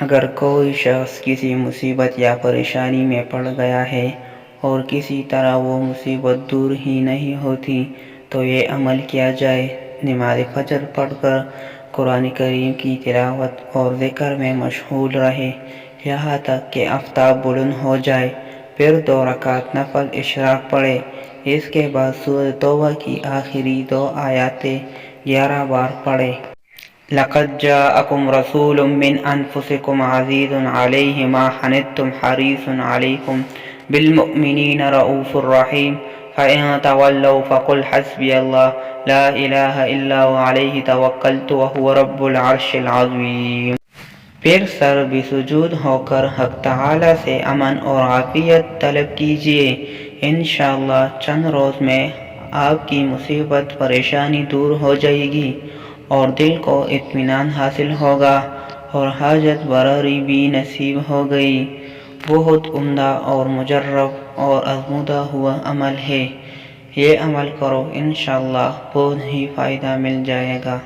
اگر کوئی شخص کسی مصیبت یا پریشانی میں پڑ گیا ہے اور کسی طرح وہ مصیبت دور ہی نہیں ہوتی تو یہ عمل کیا جائے: نماز فجر پڑھ کر قرآن کریم کی تلاوت اور ذکر میں مشغول رہے یہاں تک کہ آفتاب بلند ہو جائے، پھر 2 رکعت نفل اشراق پڑھے، اس کے بعد سورۃ توبہ کی آخری 2 آیاتیں 11 بار پڑھے۔ لَقَدْ جَاءَكُمْ رَسُولٌ مِّنْ أَنفُسِكُمْ عَزِيزٌ عَلَيْهِ مَا عَنِتُّمْ حَرِيصٌ عَلَيْكُمْ بِالْمُؤْمِنِينَ رَءُوفٌ رَحِيمٌ فَإِن تَوَلَّوْا فَقُلْ حَسْبِيَ اللَّهُ لَا إِلَٰهَ إِلَّا هُوَ عَلَيْهِ تَوَكَّلْتُ وَهُوَ رَبُّ الْعَرْشِ الْعَظِيمِ۔ پھر سر بسجود ہو کر حق تعالیٰ سے امن اور عافیت طلب کیجیے، انشاءاللہ چند روز میں آپ کی مصیبت پریشانی دور ہو جائے گی اور دل کو اطمینان حاصل ہوگا اور حاجت براری بھی نصیب ہو گئی۔ بہت عمدہ اور مجرب اور آزمودہ ہوا عمل ہے، یہ عمل کرو، انشاءاللہ بہت ہی فائدہ مل جائے گا۔